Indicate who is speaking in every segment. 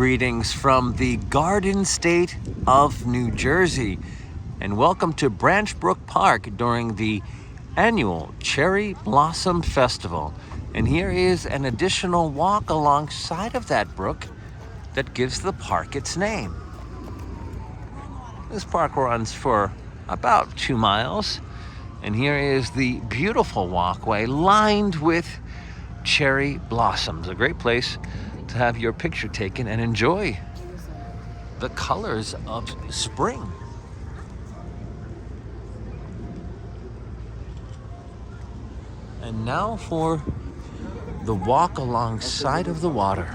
Speaker 1: Greetings from the Garden State of New Jersey, and welcome to Branch Brook Park during the annual Cherry Blossom Festival. And here is an additional walk alongside of that brook that gives the park its name. This park runs for about 2 miles, and here is the beautiful walkway lined with cherry blossoms. A great place to have your picture taken and enjoy the colors of spring. And now for the walk alongside of the water.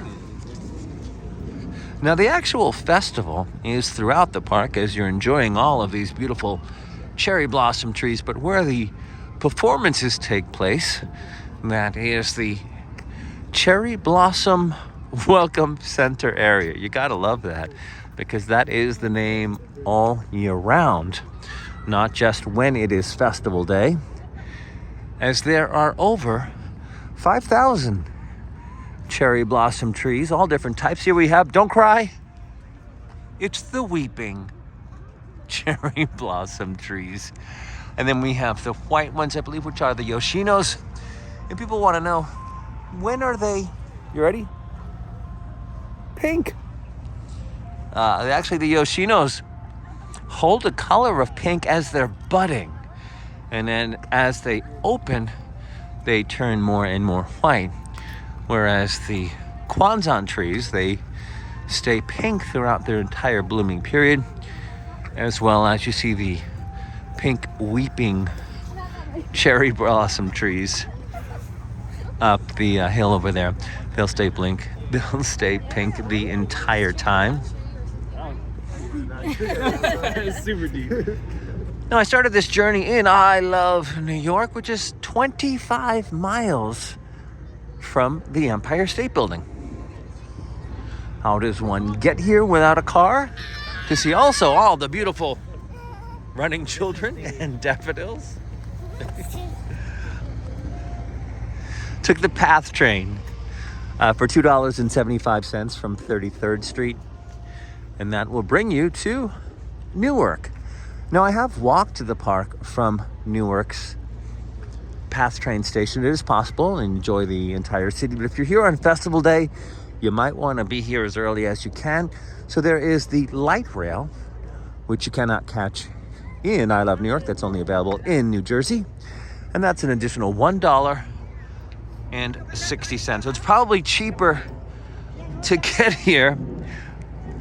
Speaker 1: Now the actual festival is throughout the park as you're enjoying all of these beautiful cherry blossom trees, but where the performances take place, that is the Cherry Blossom Welcome Center area. You gotta love that, because that is the name all year round, not just when it is festival day, as there are over 5,000 cherry blossom trees, all different types. Here we have, don't cry, it's the weeping cherry blossom trees. And then we have the white ones, I believe, which are the Yoshinos. And people want to know, when are they, you ready? Pink. Actually, the Yoshinos hold a color of pink as they're budding. And then as they open, they turn more and more white. Whereas the Kwanzan trees, they stay pink throughout their entire blooming period, as well as you see the pink weeping cherry blossom trees up the hill over there. They'll stay pink the entire time.
Speaker 2: Super deep.
Speaker 1: Now, I started this journey in I Love New York, which is 25 miles from the Empire State Building. How does one get here without a car? To see also all the beautiful running children and daffodils. Took the PATH train for $2.75 from 33rd Street, and that will bring you to Newark. Now, I have walked to the park from Newark's PATH train station. It is possible to enjoy the entire city, but if you're here on festival day, you might want to be here as early as you can. So there is the light rail, which you cannot catch in I Love New York. That's only available in New Jersey, and that's an additional $1.60. So it's probably cheaper to get here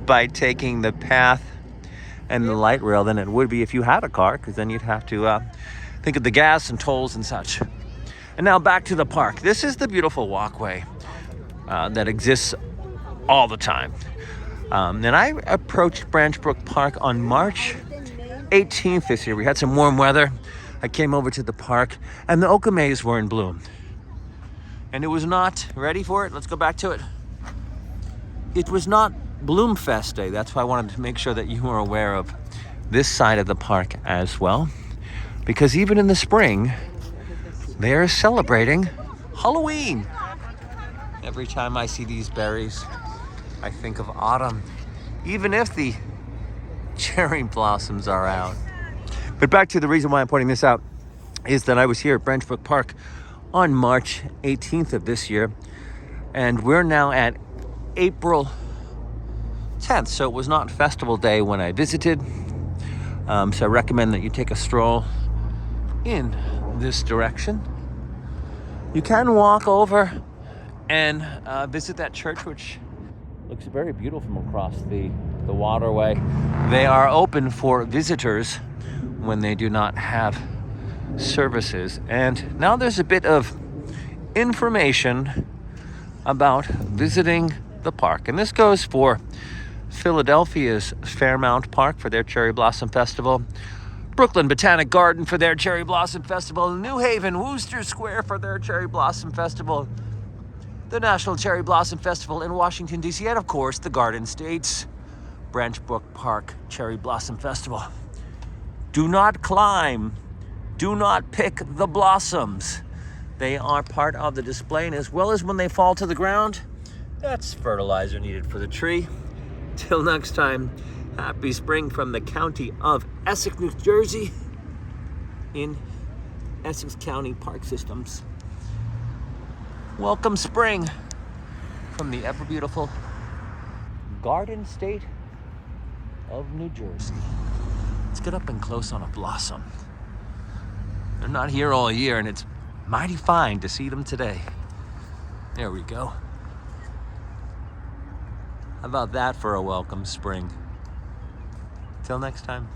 Speaker 1: by taking the PATH and the light rail than it would be if you had a car, because then you'd have to think of the gas and tolls and such. And now back to the park. This is the beautiful walkway that exists all the time. And I approached Branch Brook Park on March 18th this year. We had some warm weather. I came over to the park and the okames were in bloom. And it was not, ready for it? Let's go back to it. It was not Bloomfest Day. That's why I wanted to make sure that you were aware of this side of the park as well. Because even in the spring, they're celebrating Halloween. Every time I see these berries, I think of autumn, even if the cherry blossoms are out. But back to the reason why I'm pointing this out is that I was here at Branch Brook Park on March 18th of this year, and we're now at April 10th, so it was not festival day when I visited. So I recommend that you take a stroll in this direction. You can walk over and visit that church, which looks very beautiful from across the waterway. They are open for visitors when they do not have services. And now there's a bit of information about visiting the park. And this goes for Philadelphia's Fairmount Park for their Cherry Blossom Festival, Brooklyn Botanic Garden for their Cherry Blossom Festival, New Haven Wooster Square for their Cherry Blossom Festival, the National Cherry Blossom Festival in Washington, D.C., and of course, the Garden State's Branch Brook Park Cherry Blossom Festival. Do not climb. Do not pick the blossoms. They are part of the display, and as well as when they fall to the ground, That's fertilizer needed for the tree. Till next time, happy spring from the county of Essex, New Jersey, in Essex County Park Systems. Welcome spring from the ever beautiful Garden State of New Jersey. Let's get up and close on a blossom. They're not here all year, and it's mighty fine to see them today. There we go. How about that for a welcome spring? Till next time.